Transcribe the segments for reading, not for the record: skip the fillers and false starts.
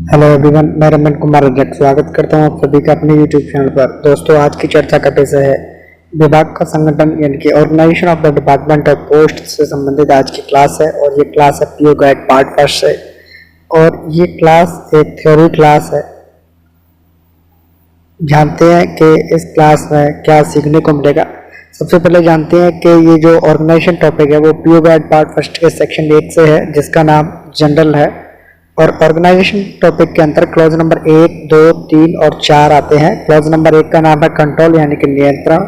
Hello everyone, मैं रमन कुमार रजक स्वागत करता हूं आप सभी का अपने यूट्यूब चैनल पर। दोस्तों, आज की चर्चा का विषय है विभाग का संगठन यानी कि organisation of the department of post से संबंधित आज की क्लास है। और ये क्लास है पीओ गाइड पार्ट फर्स्ट से, और ये क्लास एक थ्योरी क्लास है। जानते हैं कि इस क्लास में क्या सीखने को मिलेगा। सबसे पहले जानते हैं कि ये जो ऑर्गेनाइजेशन टॉपिक है वो पीओ गाइड पार्ट फर्स्ट के सेक्शन 1 से है, जिसका नाम जनरल है। और ऑर्गेनाइजेशन टॉपिक के अंदर क्लॉज नंबर 1, 2, 3 और 4 आते हैं। क्लॉज नंबर 1 का नाम है कंट्रोल यानी कि नियंत्रण।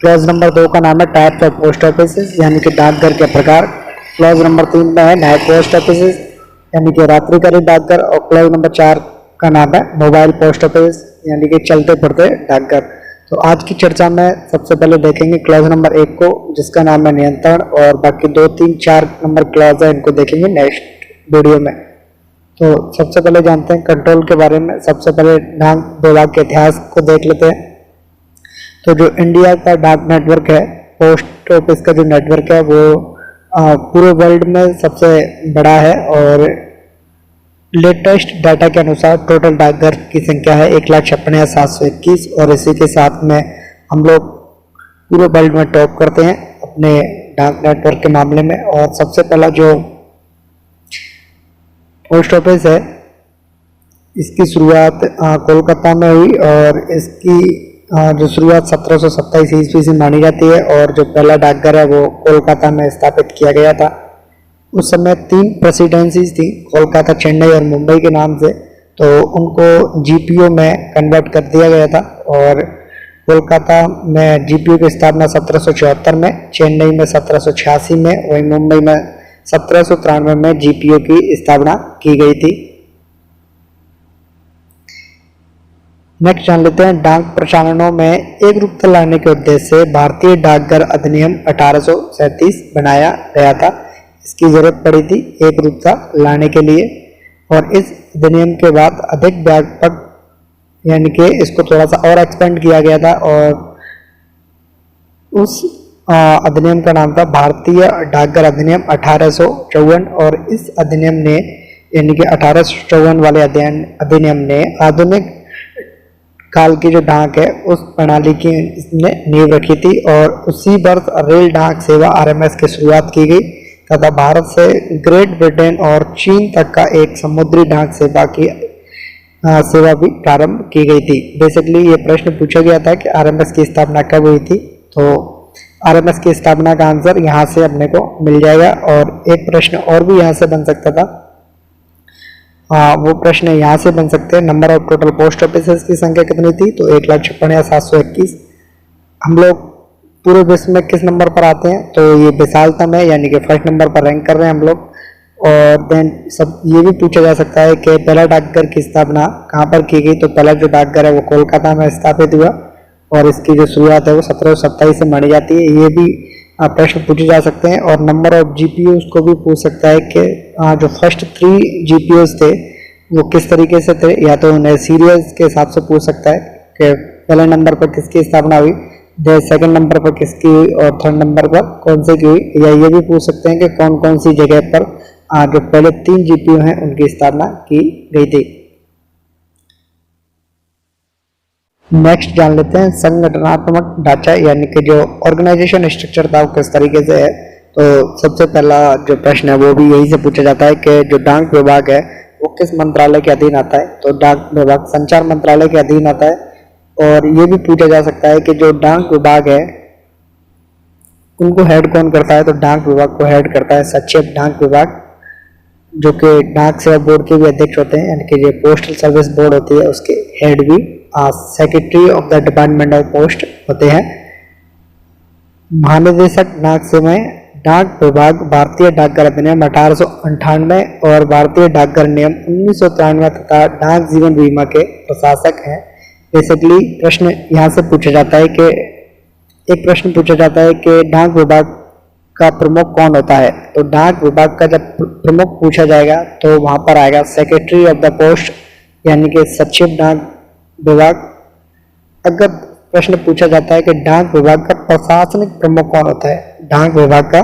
क्लॉज नंबर 2 का नाम है टाइप्स ऑफ पोस्ट ऑफिस यानी कि डाकघर के प्रकार। क्लॉज नंबर 3 में है नाइट पोस्ट ऑफिस यानी कि रात्रिकालीन डाकघर। और क्लॉज नंबर 4 का नाम है मोबाइल पोस्ट ऑफिस यानी कि चलते फिरते डाकघर। तो आज की चर्चा में सबसे पहले देखेंगे क्लॉज नंबर 1 को, जिसका नाम है नियंत्रण, और बाकी 2, 3, 4 नंबर क्लॉज है, इनको देखेंगे नेक्स्ट वीडियो में। तो सबसे पहले जानते हैं कंट्रोल के बारे में। सबसे पहले डाक विभाग के इतिहास को देख लेते हैं। तो जो इंडिया का डाक नेटवर्क है, पोस्ट ऑफिस का जो नेटवर्क है वो पूरे वर्ल्ड में सबसे बड़ा है। और लेटेस्ट डाटा के अनुसार टोटल डाकघर की संख्या है 1,56,721। और इसी के साथ में हम लोग पूरे वर्ल्ड में टॉप करते हैं अपने डाक नेटवर्क के मामले में। और सबसे पहला जो पोस्ट ऑफिस है, इसकी शुरुआत कोलकाता में हुई। और इसकी जो शुरुआत 1727 ईस्वी से मानी जाती है। और जो पहला डाकघर है वो कोलकाता में स्थापित किया गया था। उस समय 3 प्रेसिडेंसीज थी, कोलकाता, चेन्नई और मुंबई के नाम से। तो उनको जीपीओ में कन्वर्ट कर दिया गया था। और कोलकाता में जीपीओ की स्थापना 1774 में, चेन्नई में 1786 में, वहीं मुंबई में 1793 में जीपीओ की स्थापना की गई थी। नेक्स्ट जान लेते हैं डाक प्रचालनों में एक रूपता लाने के उद्देश्य से भारतीय डाकघर अधिनियम 1837 बनाया गया था। इसकी जरूरत पड़ी थी एक रूपता लाने के लिए। और इस अधिनियम के बाद अधिक व्यापक यानी कि इसको थोड़ा सा और एक्सपेंड किया गया था। और उस अधिनियम का नाम था भारतीय डाकघर अधिनियम 1854। और इस अधिनियम ने यानी कि 1854 वाले अधिनियम ने आधुनिक काल की जो डाक है उस प्रणाली की इसने नींव रखी थी। और उसी वर्ष रेल डाक सेवा आरएमएस की शुरुआत की गई तथा भारत से ग्रेट ब्रिटेन और चीन तक का एक समुद्री डाक सेवा की सेवा भी प्रारंभ की गई थी। बेसिकली ये प्रश्न पूछा गया था कि आरएमएस की स्थापना कब हुई थी। तो आरएमएस की स्थापना का आंसर यहाँ से अपने को मिल जाएगा। और एक प्रश्न और भी यहाँ से बन सकता था, वो प्रश्न यहाँ से बन सकते हैं। Number of total post office की संख्या कितनी थी? तो 1,56,721। हम लोग पूरे विश्व में किस नंबर पर आते हैं? तो ये विशालतम है यानी कि फर्स्ट नंबर पर रैंक कर रहे हैं हम लोग। और देन सब ये भी पूछा जा सकता है कि पहला डाकघर की स्थापना कहाँ पर की गई? तो पहला जो डाकघर है वो कोलकाता में स्थापित हुआ। और इसकी जो शुरुआत है वो 1727 से मानी जाती है। ये भी प्रश्न पूछे जा सकते हैं। और नंबर ऑफ जीपीओ को भी पूछ सकता है कि जो फर्स्ट 3 जीपीओ थे वो किस तरीके से थे, या तो उन्हें सीरियल्स के हिसाब से पूछ सकता है कि पहले नंबर पर किसकी स्थापना हुई, सेकंड नंबर पर किसकी हुई, और थर्ड नंबर पर कौन से की हुई। या ये भी पूछ सकते हैं कि कौन कौन सी जगह पर जो पहले 3 जीपीओ हैं उनकी स्थापना की गई थी। नेक्स्ट जान लेते हैं संगठनात्मक ढांचा यानी कि जो ऑर्गेनाइजेशन स्ट्रक्चर था वो किस तरीके से है। तो सबसे पहला जो प्रश्न है वो भी यही से पूछा जाता है कि जो डाक विभाग है वो किस मंत्रालय के अधीन आता है। तो डाक विभाग संचार मंत्रालय के अधीन आता है। और ये भी पूछा जा सकता है कि जो डाक विभाग है उनको हेड कौन करता है। तो डाक विभाग को हेड करता है सचिव डाक विभाग, जो कि डाक सेवा बोर्ड के भी अध्यक्ष होते हैं, यानी कि जो पोस्टल सर्विस बोर्ड होती है उसके हेड भी secretary of the department of post होते हैं। महानिदेशक डाक सेवाएं डाक विभाग भारतीय डाकघर अधिनियम 1898 और भारतीय डाकघर नियम 1993 तथा डाक जीवन बीमा के प्रशासक हैं। बेसिकली प्रश्न यहाँ से पूछा जाता है कि एक प्रश्न पूछा जाता है कि डाक विभाग का प्रमुख कौन होता है। तो डाक विभाग का जब प्रमुख पूछा जाएगा तो वहां पर आएगा सेक्रेटरी ऑफ द पोस्ट यानी कि सचिव डाक विभाग। अगर प्रश्न पूछा जाता है कि डाक विभाग का प्रशासनिक प्रमुख कौन होता है, डाक विभाग का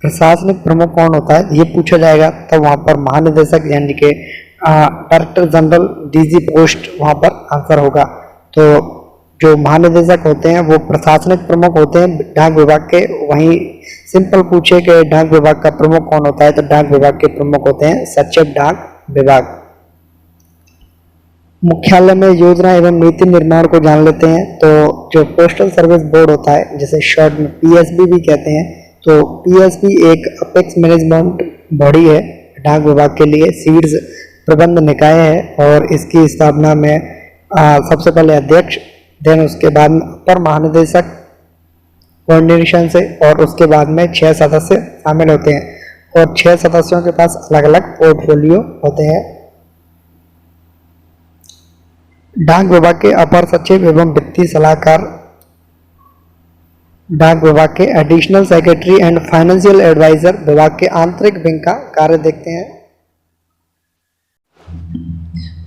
प्रशासनिक प्रमुख कौन होता है, ये पूछा जाएगा, तो वहां पर महानिदेशक यानी कि डायरेक्टर जनरल डीजी पोस्ट वहाँ पर आंसर होगा। तो जो महानिदेशक होते हैं वो प्रशासनिक प्रमुख होते हैं डाक विभाग के। वहीं सिंपल पूछे कि डाक विभाग का प्रमुख कौन होता है, तो डाक विभाग के प्रमुख होते हैं सचिव डाक विभाग। मुख्यालय में योजना एवं नीति निर्माण को जान लेते हैं। तो जो पोस्टल सर्विस बोर्ड होता है, जिसे शॉर्ट में पीएसबी भी कहते हैं, तो पीएसबी एक अपेक्स मैनेजमेंट बॉडी है डाक विभाग के लिए, शीर्ष प्रबंध निकाय है और इसकी स्थापना में सबसे पहले अध्यक्ष, देन उसके बाद में अपर महानिदेशक कोऑर्डिनेशन से, और उसके बाद में 6 सदस्य शामिल होते हैं और 6 सदस्यों के पास अलग अलग पोर्टफोलियो होते हैं। डाक विभाग के अपर सचिव एवं वित्तीय सलाहकार, डाक विभाग के additional secretary and financial adviser विभाग के आंतरिक विंग का कार्य देखते हैं।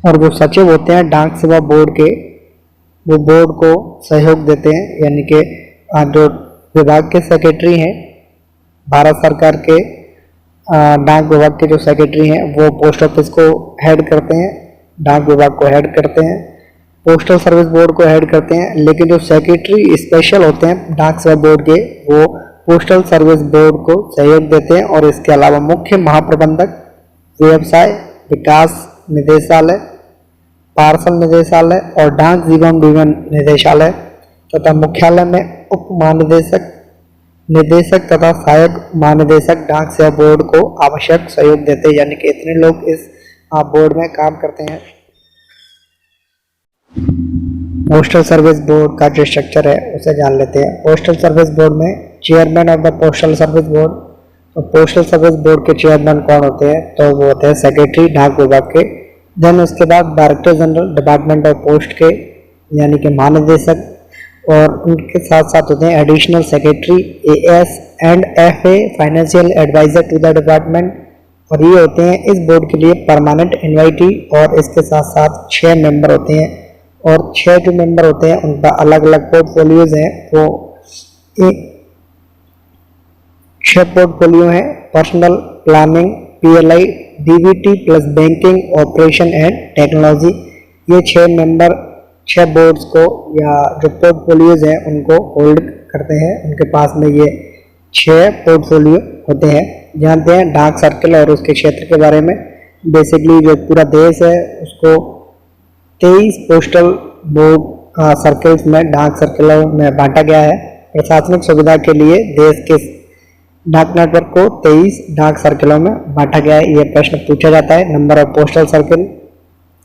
और वो सचिव होते हैं डाक सेवा बोर्ड के, वो बोर्ड को सहयोग देते हैं, यानी कि जो विभाग के सेक्रेटरी हैं, भारत सरकार के डाक विभाग के जो सेक्रेटरी हैं वो पोस्ट ऑफिस को हेड करते हैं, डाक विभाग को हेड करते हैं, पोस्टल सर्विस बोर्ड को हेड करते हैं। लेकिन जो सेक्रेटरी स्पेशल होते हैं डाक सेवा बोर्ड के, वो पोस्टल सर्विस बोर्ड को सहयोग देते हैं। और इसके अलावा मुख्य महाप्रबंधक, व्यवसाय विकास निदेशालय, पार्सल निदेशालय और डाक जीवन बीमा निदेशालय तथा मुख्यालय में उप महानिदेशक, निदेशक तथा सहायक महानिदेशक डाक सेवा बोर्ड को आवश्यक सहयोग देते हैं। यानी कि इतने लोग इस बोर्ड में काम करते हैं। पोस्टल सर्विस बोर्ड का जो स्ट्रक्चर है उसे जान लेते हैं। पोस्टल सर्विस बोर्ड में chairman of the postal service board, तो पोस्टल सर्विस बोर्ड के चेयरमैन कौन होते हैं, तो वो होते हैं सेक्रेटरी डाक विभाग के। देन उसके बाद director general department of post के, यानी कि महानिदेशक, और उनके साथ साथ होते हैं additional secretary, AS and FA financial adviser to the department, और ये होते हैं इस बोर्ड के लिए परमानेंट इनवाइटी। और इसके साथ साथ 6 मेंबर होते हैं और 6 जो मेंबर होते हैं उनका अलग अलग पोर्टफोलियोज हैं। वो 6 पोर्टफोलियो हैं, personal planning, PLI, DBT plus banking, operation and technology. ये 6 मेंबर 6 बोर्ड्स को या जो पोर्टफोलियोज हैं उनको होल्ड करते हैं। उनके पास में ये 6 पोर्टफोलियो होते हैं। जानते हैं डाक सर्कल और उसके क्षेत्र के बारे में। बेसिकली जो पूरा देश है उसको 23 पोस्टल बोर्ड सर्कल्स में, डाक सर्कलों में बांटा गया है। प्रशासनिक सुविधा के लिए देश के डाक नेटवर्क को 23 डाक सर्कलों में बांटा गया है। ये प्रश्न पूछा जाता है। नंबर ऑफ पोस्टल सर्कल,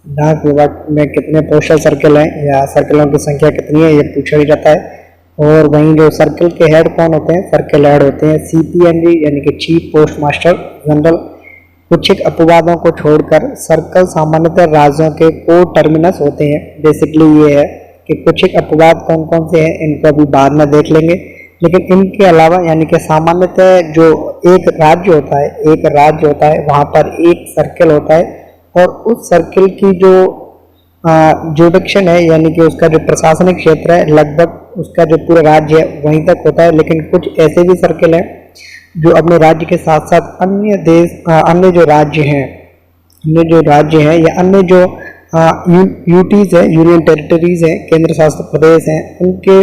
डाक विभाग में कितने पोस्टल सर्कल हैं या सर्कलों की संख्या कितनी है, ये पूछा ही जाता है। और वहीं जो सर्कल के हेड कौन होते हैं, सर्कल हेड होते हैं सीपीएनजी, यानी कि चीफ पोस्ट मास्टर जनरल। कुछ एक अपवादों को छोड़कर सर्कल सामान्यतः राज्यों के को टर्मिनस होते हैं। बेसिकली ये है कि कुछ एक अपवाद कौन कौन से हैं इनको अभी बाद में देख लेंगे। लेकिन इनके अलावा यानी कि सामान्यतः जो एक राज्य होता है वहाँ पर एक सर्कल होता है और उस सर्कल की जो जुडिक्शन है, यानी कि उसका जो प्रशासनिक क्षेत्र है, लगभग उसका जो पूरा राज्य है वहीं तक होता है। लेकिन कुछ ऐसे भी सर्कल हैं जो अपने राज्य के साथ साथ अन्य जो राज्य हैं या अन्य जो यूटीज है, यूनियन टेरिटरीज हैं, केंद्र शासित प्रदेश हैं, उनके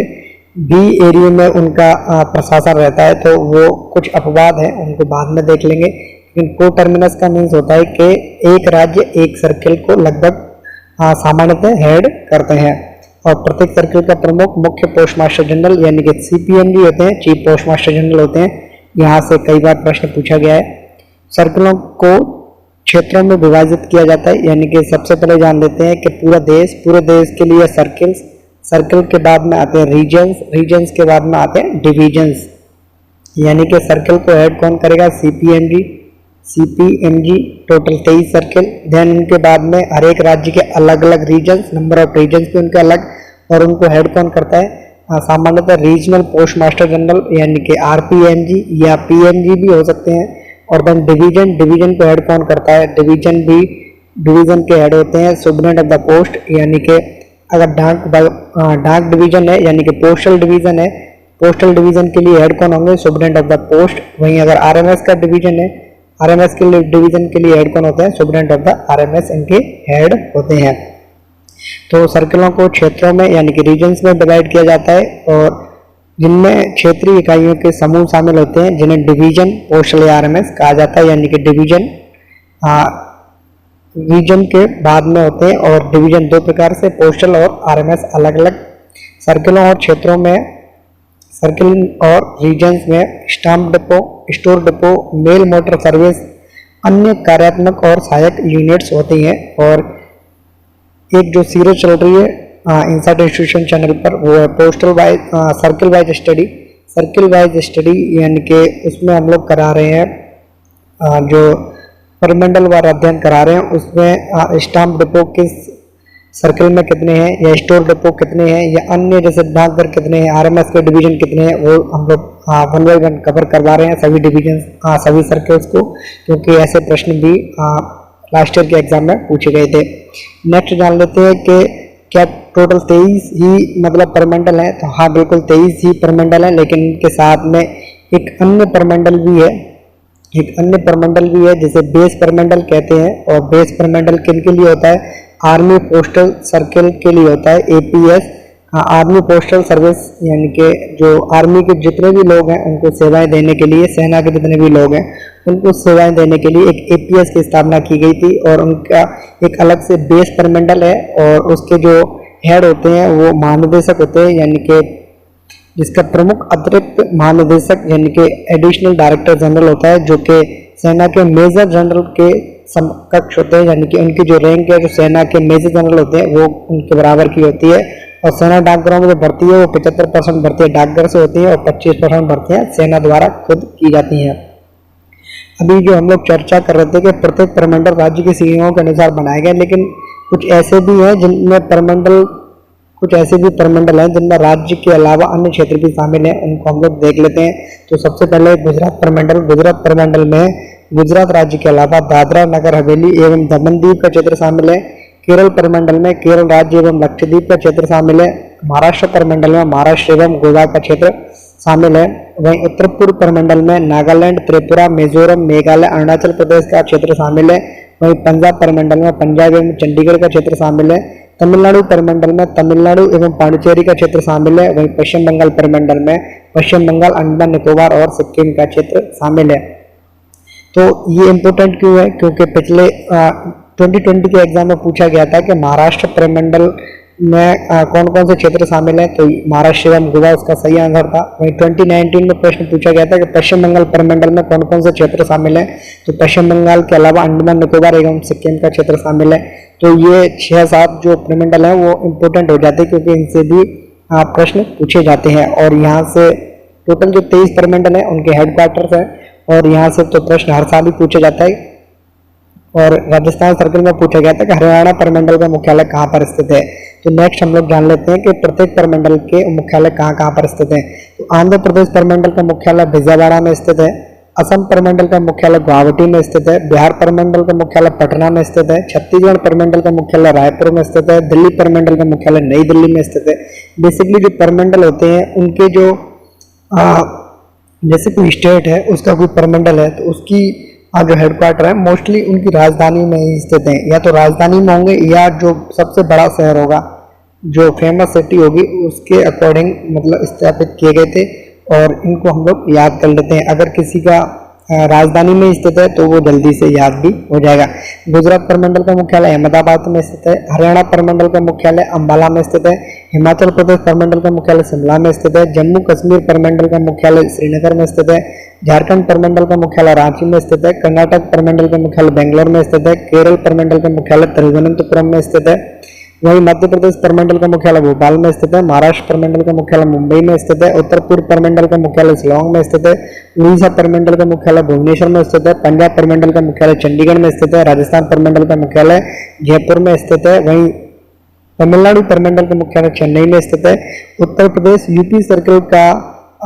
भी एरिया में उनका प्रशासन रहता है। तो वो कुछ अपवाद हैं, उनको बाद में देख लेंगे। लेकिन को टर्मिनस का मीन्स होता है कि एक राज्य एक सर्कल को लगभग सामान्यतः हेड करते हैं। और प्रत्येक सर्कल का प्रमुख मुख्य पोस्ट मास्टर जनरल यानी कि सीपीएनजी होते हैं, चीफ पोस्ट मास्टर जनरल होते हैं। यहाँ से कई बार प्रश्न पूछा गया है। सर्कलों को क्षेत्रों में विभाजित किया जाता है, यानी कि सबसे पहले जान लेते हैं कि पूरे देश के लिए सर्कल्स, सर्कल के बाद में आते हैं रीजन्स के बाद में आते हैं डिविजन्स। यानी कि सर्कल को हेड कौन करेगा, सीपीएमजी, टोटल 23 सर्कल। देन उनके बाद में हर एक राज्य के अलग अलग रीजन्स, नंबर ऑफ रीजन्स भी उनके अलग, और उनको हेड कौन करता है, सामान्यतः रीजनल पोस्ट मास्टर जनरल यानी कि आरपीएमजी या पीएमजी भी हो सकते हैं। और देन डिवीजन को हेड कौन करता है, डिवीजन के हेड होते हैं सुपरिटेंडेंट ऑफ द पोस्ट। यानी कि अगर डाक डिवीजन है यानी कि पोस्टल डिवीजन है, पोस्टल डिवीजन के लिए हेड कौन होंगे, सुपरिटेंडेंट ऑफ द पोस्ट। वहीं अगर आरएमएस का डिवीजन है, आरएमएस के लिए डिवीजन के लिए हेड कौन होते हैं? सुपरिटेंडेंट ऑफ द आरएमएस इनके हेड होते हैं। तो सर्कलों को क्षेत्रों में यानी कि रीजन्स में डिवाइड किया जाता है और जिनमें क्षेत्रीय इकाइयों के समूह शामिल होते हैं जिन्हें डिवीजन पोस्टल या आरएमएस कहा जाता है। यानी कि डिवीजन रीजन के बाद में होते हैं और डिवीजन दो प्रकार से, पोस्टल और आरएमएस अलग अलग। सर्कलों और क्षेत्रों में, सर्कल और रीजन्स में stamp depot, store depot, mail motor service, अन्य कार्यात्मक और सहायक यूनिट्स होती हैं। और एक जो सीरीज चल रही है इनसाइड इंस्टीट्यूशन चैनल पर, वो है postal wise circle wise study. Circle wise study यानी कि उसमें हम लोग करा रहे हैं जो परमंडल वार अध्ययन करा रहे हैं, उसमें स्टाम्प डिपो किस सर्कल में कितने हैं या स्टोर डिपो कितने हैं या अन्य जैसे डाकघर कितने हैं, आरएमएस के डिवीजन कितने हैं, वो हम लोग वन बाई वन कवर करवा रहे हैं सभी डिवीजन सभी सर्कल्स को, क्योंकि ऐसे प्रश्न भी लास्ट ईयर के एग्जाम में पूछे गए थे। नेक्स्ट जान लेते हैं कि क्या टोटल 23 ही मतलब परमंडल है? तो हाँ, बिल्कुल 23 ही परमंडल है, लेकिन इनके साथ में एक अन्य परमंडल भी है, जिसे बेस परमंडल कहते हैं। और बेस परमंडल किन के लिए होता है? आर्मी पोस्टल सर्कल के लिए होता है, एपीएस आर्मी पोस्टल सर्विस, यानी कि जो आर्मी के जितने भी लोग हैं उनको सेवाएं देने के लिए, सेना के जितने भी लोग हैं उनको सेवाएं देने के लिए एक एपीएस की स्थापना की गई थी और उनका एक अलग से बेस परमंडल है और उसके जो हेड होते हैं वो महानिदेशक होते हैं, यानी कि जिसका प्रमुख अतिरिक्त महानिदेशक यानी कि एडिशनल डायरेक्टर जनरल होता है, जो कि सेना के मेजर जनरल के समकक्ष होते हैं। यानी कि उनकी जो रैंक है, जो सेना के मेजर जनरल होते हैं, वो उनके बराबर की होती है। और सेना डाकघरों में जो भर्ती है वो 75% भर्ती डाकघर से होती है और 25% भर्तियां सेना द्वारा खुद की जाती हैं। अभी जो हम लोग चर्चा कर रहे थे कि प्रत्येक परमंडल राज्य की सीमाओं के अनुसार बनाए गए, लेकिन कुछ ऐसे भी हैं जिनमें परमंडल हैं जिनमें राज्य के अलावा अन्य क्षेत्र भी शामिल हैं, उनको हम लोग देख लेते हैं। तो सबसे पहले गुजरात परमंडल में गुजरात राज्य के अलावा दादरा नगर हवेली एवं दमन दीव का क्षेत्र शामिल है। केरल परमंडल में केरल राज्य एवं लक्षद्वीप का क्षेत्र शामिल है। महाराष्ट्र परमंडल में महाराष्ट्र एवं गोवा का क्षेत्र शामिल है। वहीं उत्तर पूर्व परमंडल में नागालैंड, त्रिपुरा, मिजोरम, मेघालय, अरुणाचल प्रदेश का क्षेत्र शामिल है। वहीं पंजाब परमंडल में पंजाब एवं चंडीगढ़ का क्षेत्र शामिल है। तमिलनाडु परमंडल में तमिलनाडु एवं पांडिचेरी का क्षेत्र शामिल है। वहीं पश्चिम बंगाल परमंडल में पश्चिम बंगाल, अंडमान निकोबार और सिक्किम का क्षेत्र शामिल है। तो ये इम्पोर्टेंट क्यों है? क्योंकि पिछले 2020 के एग्जाम में पूछा गया था कि महाराष्ट्र परमंडल में कौन कौन से क्षेत्र शामिल हैं, तो महाराष्ट्र एवं गोवा उसका सही आंसर था। वहीं 2019 में प्रश्न पूछा गया था कि पश्चिम बंगाल परमंडल में कौन कौन से क्षेत्र शामिल हैं, तो पश्चिम बंगाल के अलावा अंडमान निकोबार एवं सिक्किम का क्षेत्र शामिल है। तो ये 6-7 जो परमंडल हैं वो इम्पोर्टेंट हो जाते हैं, क्योंकि इनसे भी प्रश्न पूछे जाते हैं। और यहाँ से टोटल जो 23 परमंडल हैं उनके हेडक्वार्टर्स हैं और यहाँ से तो प्रश्न हर साल ही पूछा जाता है। और राजस्थान सर्कल में पूछा गया था कि हरियाणा परमंडल का मुख्यालय कहाँ पर स्थित है। तो नेक्स्ट हम लोग जान लेते हैं कि प्रत्येक परमंडल के मुख्यालय कहाँ कहाँ पर स्थित है। तो आंध्र प्रदेश परमंडल का मुख्यालय विजयवाड़ा में स्थित है। असम परमंडल का मुख्यालय गुवाहाटी में स्थित है। बिहार परमंडल का मुख्यालय पटना में स्थित है। छत्तीसगढ़ परमंडल का मुख्यालय रायपुर में स्थित है। दिल्ली परमंडल का मुख्यालय नई दिल्ली में स्थित है। बेसिकली जो परमंडल होते हैं उनके जो जैसे कोई स्टेट है उसका कोई परमंडल है तो उसकी जो हेडक्वार्टर है मोस्टली उनकी राजधानी में ही स्थित है, या तो राजधानी में होंगे या जो सबसे बड़ा शहर होगा, जो फेमस सिटी होगी उसके अकॉर्डिंग मतलब स्थापित किए गए थे। और इनको हम लोग याद कर लेते हैं। अगर किसी का राजधानी में स्थित है तो वो जल्दी से याद भी हो जाएगा। गुजरात परमंडल का मुख्यालय अहमदाबाद में स्थित है। हरियाणा परमंडल का मुख्यालय अंबाला में स्थित है। हिमाचल प्रदेश परमंडल का मुख्यालय शिमला में स्थित है। जम्मू कश्मीर परमंडल का मुख्यालय श्रीनगर में स्थित है। झारखंड परमंडल का मुख्यालय रांची में स्थित है। कर्नाटक परमंडल का मुख्यालय बेंगलोर में स्थित है। केरल परमंडल का मुख्यालय तिरुवनंतपुरम में स्थित है। वहीं मध्य प्रदेश परमंडल का मुख्यालय भोपाल में स्थित है। महाराष्ट्र परमंडल का मुख्यालय मुंबई में स्थित है। उत्तर पूर्व परमंडल का मुख्यालय शिलांग में स्थित है। उड़ीसा परमंडल का मुख्यालय भुवनेश्वर में स्थित है। पंजाब परमंडल का मुख्यालय चंडीगढ़ में स्थित है। राजस्थान परमंडल का मुख्यालय जयपुर में स्थित है। वहीं तमिलनाडु परमंडल का मुख्यालय चेन्नई में स्थित है। उत्तर प्रदेश यूपी सर्कल का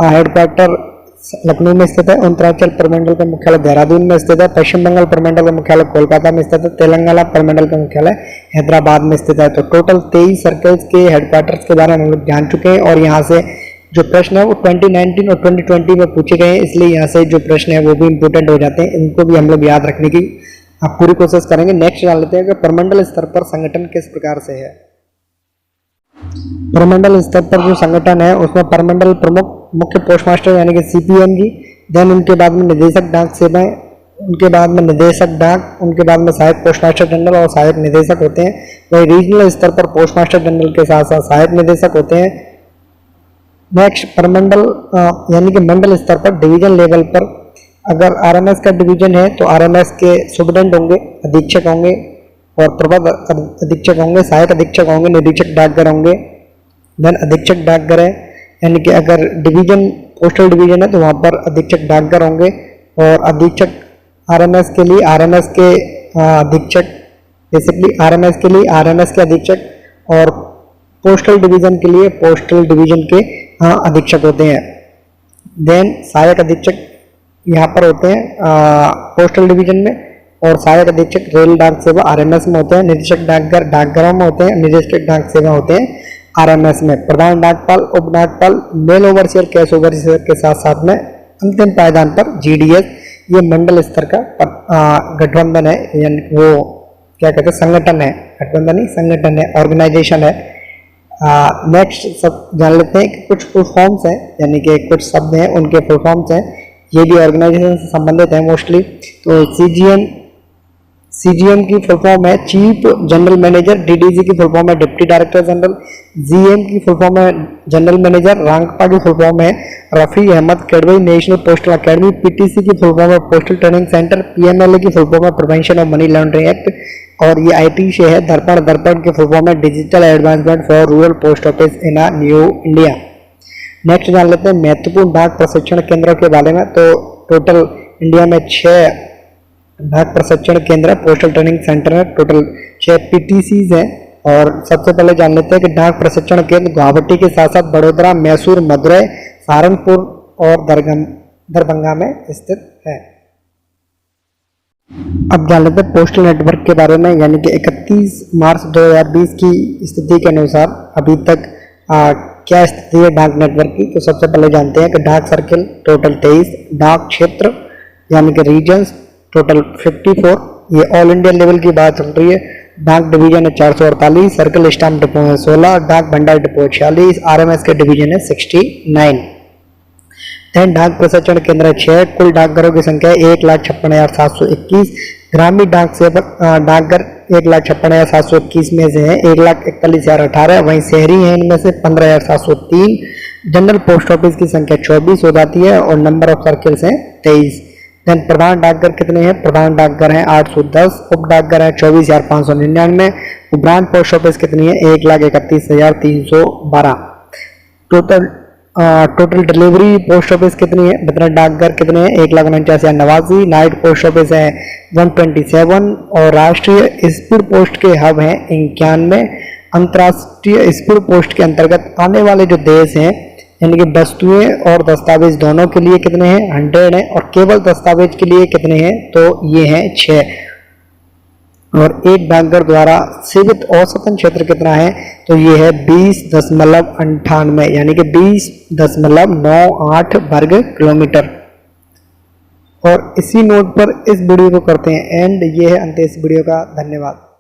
हेडक्वार्टर लखनऊ में स्थित है। उत्तरांचल परमंडल का मुख्यालय देहरादून में स्थित है। पश्चिम बंगाल परमंडल का मुख्यालय कोलकाता में स्थित है। तेलंगाना परमंडल का मुख्यालय हैदराबाद में स्थित है। तो टोटल 23 सर्कल्स के हेडक्वार्टर्स के बारे में हम लोग जान चुके हैं और यहाँ से जो प्रश्न है वो 2019 और 2020 में पूछे गए हैं, इसलिए यहाँ से जो प्रश्न है वो भी इम्पोर्टेंट हो जाते हैं, इनको भी हम लोग याद रखने की आप पूरी कोशिश करेंगे। नेक्स्ट जान लेते हैं कि प्रमंडल स्तर पर संगठन किस प्रकार से है। प्रमंडल स्तर पर जो संगठन है उसमें प्रमंडल प्रमुख, मुख्य पोस्टमास्टर यानी कि CPMG, देन उनके बाद में निदेशक डाक सेवाएं, उनके बाद में निदेशक डाक, उनके बाद में सहायक पोस्टमास्टर जनरल और सहायक निदेशक होते हैं। वही रीजनल स्तर पर पोस्टमास्टर जनरल के साथ साथ सहायक निदेशक होते हैं। नेक्स्ट प्रमंडल यानी कि मंडल स्तर पर डिवीजन लेवल पर अगर RMS का डिवीजन है तो RMS के सुपरिटेंडेंट होंगे, अधीक्षक होंगे और प्रबंध अधीक्षक होंगे, सहायक अधीक्षक होंगे, निरीक्षक डाकघर होंगे। देन अधीक्षक डाकघर है यानी कि अगर डिवीजन पोस्टल डिवीजन है तो वहाँ पर अधीक्षक डाकघर होंगे और अधीक्षक RMS के लिए RMS के अधीक्षक, बेसिकली RMS के लिए RMS के अधीक्षक और पोस्टल डिवीजन के लिए पोस्टल डिवीजन के अधीक्षक होते हैं। देन सहायक अधीक्षक यहाँ पर होते हैं पोस्टल डिवीजन में और सहायक अधीक्षक रेल डाक सेवा RMS में होते हैं। निरीक्षक डाकघर डाकघरों में होते हैं, निरीक्षक डाक सेवा होते हैं RMS में। प्रधान डाकपाल, उप डाकपाल, मेल ओवरसियर, कैश ओवरसियर के साथ साथ में अंतिम पायदान पर GDS, ये मंडल स्तर का गठबंधन है, यानी वो क्या कहते हैं संगठन है, गठबंधन नहीं संगठन है, ऑर्गेनाइजेशन है। नेक्स्ट सब जान लेते हैं कि कुछ फुल फॉर्म्स हैं, यानी कि कुछ शब्द हैं उनके फुल फॉर्म्स हैं, ये भी ऑर्गेनाइजेशन से संबंधित है मोस्टली। तो CGM की फुल फॉर्म है चीफ जनरल मैनेजर, DDG की फुल फॉर्म है डिप्टी डायरेक्टर जनरल, GM की फुल फॉर्म है जनरल मैनेजर, रांगपा की फुल फॉर्म है Rafi Ahmed Cadbury national postal academy, PTC की फुल फॉर्म है पोस्टल ट्रेनिंग सेंटर, PMLA की फुल फॉर्म है prevention of money laundering act और ये IT से है। दर्पण की फुल फॉर्म है digital advancement for rural post office in a new India. Next जान लेते हैं महत्वपूर्ण डाक प्रशिक्षण केंद्रों के बारे में। तो टोटल इंडिया में 6 डाक प्रशिक्षण केंद्र, पोस्टल ट्रेनिंग सेंटर है, टोटल 6 PTCs हैं। और सबसे पहले जान लेते हैं कि डाक प्रशिक्षण केंद्र गुवाहाटी के साथ साथ बड़ोदरा, मैसूर, मदुरई, सहारनपुर और दरभंगा में स्थित है। अब जान लेते हैं पोस्टल नेटवर्क के बारे में, यानी कि 31 मार्च 2020 की स्थिति के अनुसार अभी तक क्या स्थिति है डाक नेटवर्क की। तो सबसे पहले जानते हैं कि डाक सर्किल टोटल 23, डाक क्षेत्र यानी कि रीजन्स टोटल 54, ये ऑल इंडिया लेवल की बात चल रही है। डाक डिवीजन है 448, सर्कल स्टाम्प डिपो है 16, डाक भंडार डिपो 46, RMS के डिवीजन है 69। देन डाक प्रशिक्षण केंद्र है 6, कुल डाकघरों की संख्या 1,56,721, ग्रामीण डाक सेवक डाकघर 1,56,721 में से है 1,41,018, वहीं शहरी हैं इनमें से 15,703। जनरल पोस्ट ऑफिस की संख्या 24 हो जाती है और नंबर ऑफ सर्किल्स हैं 23। देन प्रधान डाकघर कितने हैं? प्रधान डाकघर हैं 810, उप डाकघर है 24,599, ब्रांच पोस्ट ऑफिस कितनी है? 1,31,312। टोटल डिलीवरी पोस्ट ऑफिस कितनी है? वितरण डाकघर कितने हैं? 1,49,089, नाइट पोस्ट ऑफिस है 127 और राष्ट्रीय स्पीड पोस्ट के हब हैं 91। अंतर्राष्ट्रीय स्पीड पोस्ट के अंतर्गत आने वाले जो देश हैं यानी कि वस्तुएं और दस्तावेज दोनों के लिए कितने हैं? 100 हैं और केवल दस्तावेज के लिए कितने हैं? तो ये हैं 6। और एक डाकघर द्वारा सेवित औसतन क्षेत्र कितना है? तो ये है 20.98 यानी कि 20.98 वर्ग किलोमीटर। और इसी नोट पर इस वीडियो को करते हैं एंड। ये है अंत इस वीडियो का। धन्यवाद।